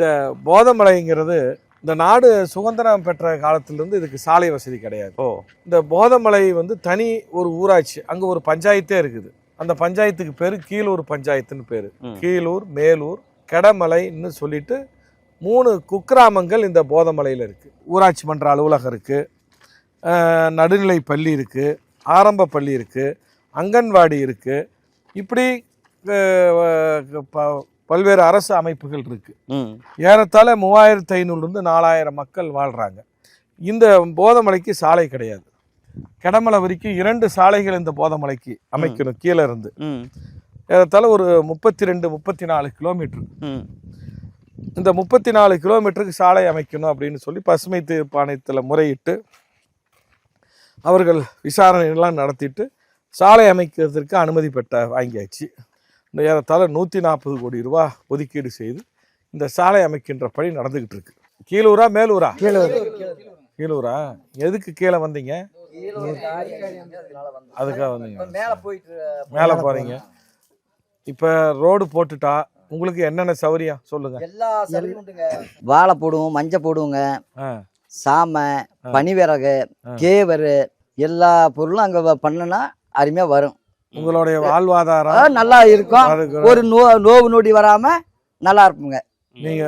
இந்த போதமலைங்கிறது இந்த நாடு சுதந்திரம் பெற்ற காலத்திலிருந்து இதுக்கு சாலை வசதி கிடையாது. இந்த போதமலை வந்து தனி ஒரு ஊராட்சி, அங்கே ஒரு பஞ்சாயத்தே இருக்குது. அந்த பஞ்சாயத்துக்கு பேர் கீழூர் பஞ்சாயத்துன்னு பேர். கீழூர், மேலூர், கெடமலைன்னு சொல்லிட்டு 3 குக்கிராமங்கள் இந்த போதமலையில் இருக்குது. ஊராட்சி மன்ற அலுவலகம் இருக்குது, நடுநிலை பள்ளி இருக்குது, ஆரம்ப பள்ளி இருக்குது, அங்கன்வாடி இருக்குது. இப்படி பல்வேறு அரசு அமைப்புகள் இருக்கு. ஏறத்தாழ 3500 4000 மக்கள் வாழ்றாங்க. இந்த போதமலைக்கு சாலை கிடையாது. கெடமலை வரைக்கும் 2 சாலைகள் இந்த போதமலைக்கு அமைக்கணும். கீழே இருந்து ஏறத்தாழ ஒரு 32-34 கிலோமீட்டர். இந்த 34 கிலோமீட்டருக்கு சாலை அமைக்கணும் அப்படின்னு சொல்லி பசுமை தீர்ப்பாணையத்தில் முறையிட்டு அவர்கள் விசாரணையெல்லாம் நடத்திட்டு சாலை அமைக்கிறதுக்கு அனுமதி வாங்கியாச்சு. இந்த ஏறத்தாழ 140 கோடி ரூபா ஒதுக்கீடு செய்து இந்த சாலை அமைக்கின்ற பணி நடந்துகிட்டு இருக்கு. கீழூரா மேலூரா? கீழூரா. எதுக்கு கீழே வந்தீங்க? அதுக்காக வந்தீங்க. மேலே போறீங்க. இப்ப ரோடு போட்டுட்டா உங்களுக்கு என்னென்ன சௌகரியம் சொல்லுங்க. வாழை போடுவோம், மஞ்சள் போடுவோங்க, சாமை, பனிவிறகு, கேவரு, எல்லா பொருளும் அங்க பண்ணனா அருமையா வரும். உங்களுடைய வாழ்வாதாரம் நல்லா இருக்கும். ஒரு நோவு நொடி வராம நல்லா இருப்புங்க. நீங்க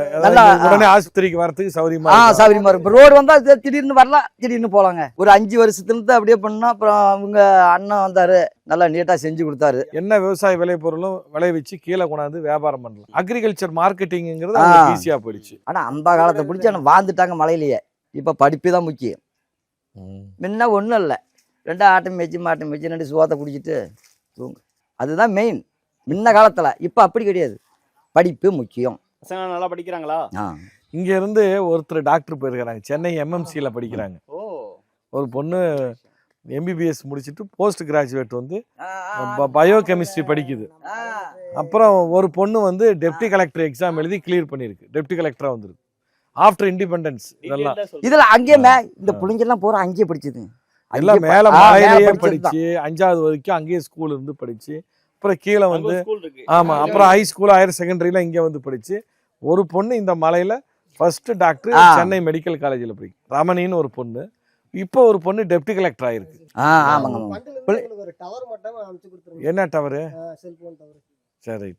உடனே ஆஸ்பத்திரிக்கு வரதுக்கு சௌகரியமா இருக்கும். ரோடு வந்தா திடீர்னு வரலாம், திடீர்னு போலாங்க. ஒரு 5 வருஷத்துல அப்படியே பண்ணா. அப்புறம் அவங்க அண்ணன் வந்தாரு, நல்லா நீட்டா செஞ்சு கொடுத்தாரு. என்ன விவசாய விளைபொருளும் விளைவிச்சு கீழே கொண்டாந்து வியாபாரம் பண்ணலாம். அக்ரிகல்ச்சர் மார்க்கெட்டிங்கிறது ஈஸியா போயிடுச்சு. ஆனா அந்த காலத்தை பிடிச்சி ஆனா வாழ்ந்துட்டாங்க மலையிலேயே. இப்ப படிப்பு தான் முக்கியம். முன்ன ஒண்ணும் இல்லை, 2 ஆட்டம் மேய்ச்சி மாட்டம் மேய்ச்சி 2 சோத்தை குடிச்சிட்டு தூங்கு, அதுதான் மெயின் முன்ன காலத்துல. இப்ப அப்படி கிடையாது, படிப்பு முக்கியம். நல்லா படிக்கிறாங்களா? இங்க இருந்து ஒருத்தர் டாக்டர் போயிருக்கிறாங்க, சென்னை MMCல படிக்கிறாங்க. ஒரு பொண்ணு MBBS முடிச்சுட்டு போஸ்ட் கிராஜுவேட் வந்து பயோ கெமிஸ்ட்ரி படிக்குது. அப்புறம் ஒரு பொண்ணு வந்து டெப்டி கலெக்டர் எக்ஸாம் எழுதி கிளியர் பண்ணிருக்கு, டெப்டி கலெக்டரா வந்துருக்கு. ஆஃப்டர் இண்டிபெண்டன்ஸ் இதெல்லாம் இதுல அங்கேயே இந்த பிள்ளைங்கெல்லாம் போற அங்கேயே படிச்சது. எல்லாம் மேல மலையிலேயே படிச்சு 5வது வரைக்கும் அங்கேயே ஸ்கூல் இருந்து படிச்சு, அப்புறம் கீழே வந்து ஆமா, அப்புறம் ஹை ஸ்கூல், ஹையர் செகண்டரியில இங்க வந்து படிச்சு. ஒரு பொண்ணு இந்த மலையில ஃபர்ஸ்ட் டாக்டர் சென்னை மெடிக்கல் காலேஜில் படிக்கும், ரமணின்னு ஒரு பொண்ணு. இப்போ ஒரு பொண்ணு டெப்டி கலெக்டர் ஆயிருக்கு. என்ன டவரு? சரி.